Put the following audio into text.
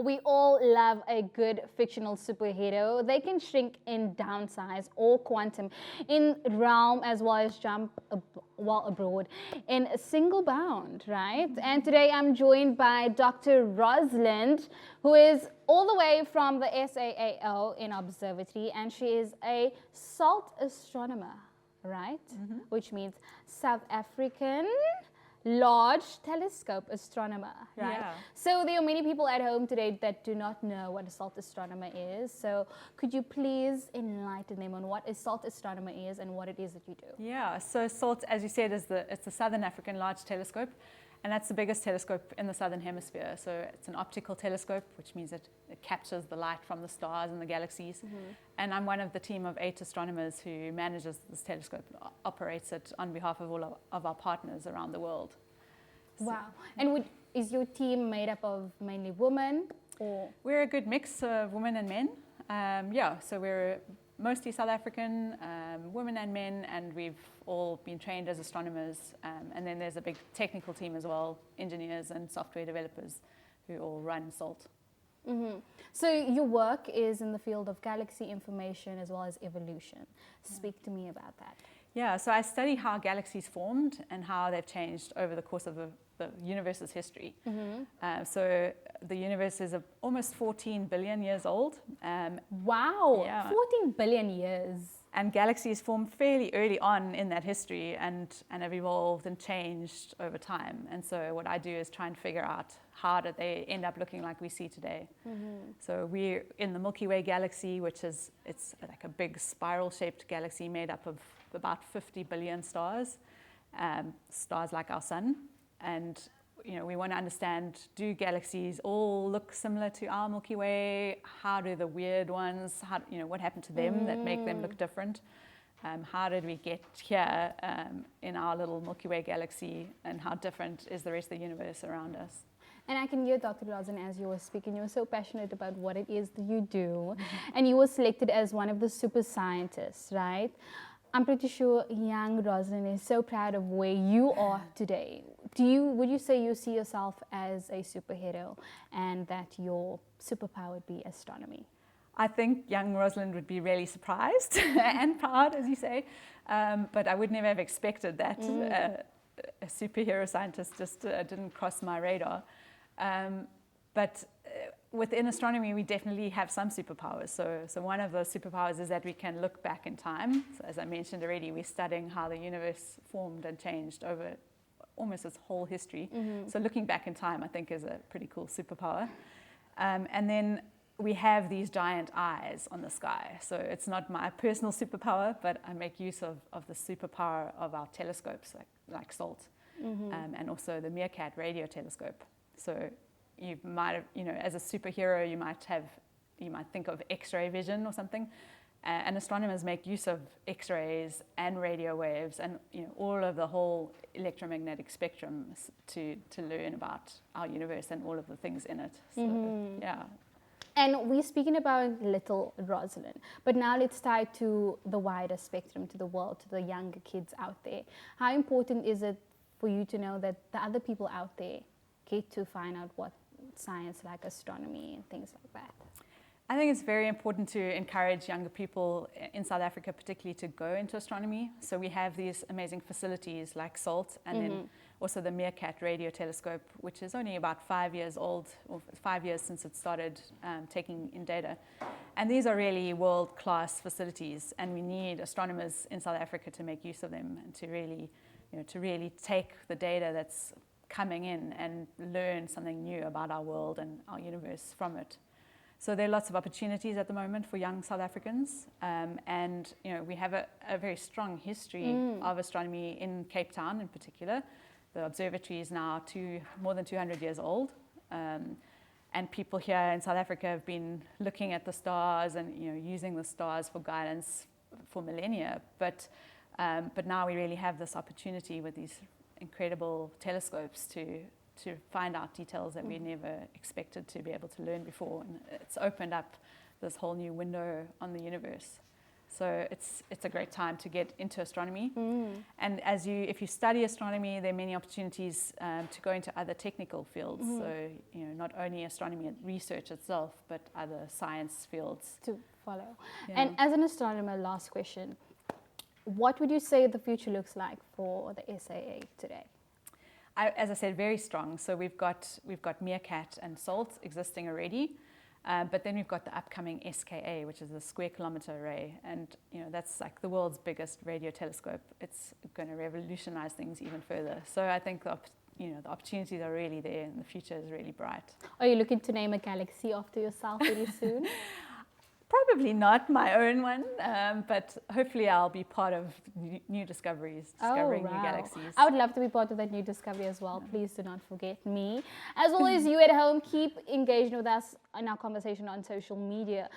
We all love a good fictional superhero. They can shrink in downsize or quantum in realm as well as jump while abroad in a single bound, right? And today I'm joined by Dr. Rosalind, who is all the way from the SAAO in Observatory, and she is a SALT astronomer, right? Which means South African Large Telescope Astronomer, right? Yeah. So there are many people at home today that do not know what a SALT astronomer is. So could you please enlighten them on what a SALT astronomer is and what it is that you do? Yeah, so SALT, as you said, it's the Southern African Large Telescope, and that's the biggest telescope in the Southern Hemisphere. So it's an optical telescope, which means it captures the light from the stars and the galaxies. And I'm one of the team of 8 astronomers who manages this telescope, operates it on behalf of all of our partners around the world. Wow. And is your team made up of mainly women or? We're a good mix of women and men. So we're mostly South African, women and men, and we've all been trained as astronomers. And then there's a big technical team as well, engineers and software developers who all run SALT. So your work is in the field of galaxy information as well as evolution. Speak to me about that. Yeah, so I study how galaxies formed and how they've changed over the course of the universe's history. So the universe is almost 14 billion years old. Wow, Yeah. 14 billion years. And galaxies formed fairly early on in that history and have evolved and changed over time. And so what I do is try and figure out how did they end up looking like we see today. So we're in the Milky Way galaxy, it's like a big spiral-shaped galaxy made up of about 50 billion stars, stars like our sun. And we want to understand, do galaxies all look similar to our Milky Way? How do the weird ones, what happened to them that make them look different? How did we get here in our little Milky Way galaxy, and how different is the rest of the universe around us? And I can hear, Dr. Rosalind, as you were speaking, you were so passionate about what it is that you do. And you were selected as one of the super scientists, right? I'm pretty sure young Rosalind is so proud of where you are today. Would you say you see yourself as a superhero and that your superpower would be astronomy? I think young Rosalind would be really surprised and proud, as you say, but I would never have expected that. A superhero scientist just didn't cross my radar. But within astronomy, we definitely have some superpowers. So one of those superpowers is that we can look back in time. So as I mentioned already, we're studying how the universe formed and changed over almost its whole history. So looking back in time, I think, is a pretty cool superpower. And then we have these giant eyes on the sky. So it's not my personal superpower, but I make use of the superpower of our telescopes, like SALT, and also the Meerkat radio telescope. So you might have, as a superhero, you might think of X-ray vision or something. And astronomers make use of X-rays and radio waves and all of the whole electromagnetic spectrum to learn about our universe and all of the things in it. So, yeah. And we're speaking about little Rosalind, but now let's tie to the wider spectrum, to the world, to the younger kids out there. How important is it for you to know that the other people out there get to find out what science like astronomy and things like that? I think it's very important to encourage younger people in South Africa particularly to go into astronomy. So we have these amazing facilities like SALT and then also the Meerkat radio telescope, which is only about 5 years old, or 5 years since it started taking in data. And these are really world-class facilities, and we need astronomers in South Africa to make use of them and to really take the data that's coming in and learn something new about our world and our universe from it. So there are lots of opportunities at the moment for young South Africans, and we have a very strong history of astronomy in Cape Town in particular. The observatory is now more than 200 years old, and people here in South Africa have been looking at the stars and using the stars for guidance for millennia. But now we really have this opportunity with these incredible telescopes to find out details that we never expected to be able to learn before. And it's opened up this whole new window on the universe. So it's a great time to get into astronomy. And if you study astronomy, there are many opportunities to go into other technical fields. So not only astronomy and research itself, but other science fields to follow. Yeah. And as an astronomer, last question, what would you say the future looks like for the SAA today? As I said, very strong. So we've got Meerkat and SALT existing already. But then we've got the upcoming SKA, which is the Square Kilometre Array, and that's like the world's biggest radio telescope. It's going to revolutionize things even further. So I think the opportunities are really there, and the future is really bright. Are you looking to name a galaxy after yourself very soon? Probably not my own one, but hopefully I'll be part of new discoveries, discovering new galaxies. I would love to be part of that new discovery as well. Please do not forget me. As always, you at home, keep engaged with us in our conversation on social media.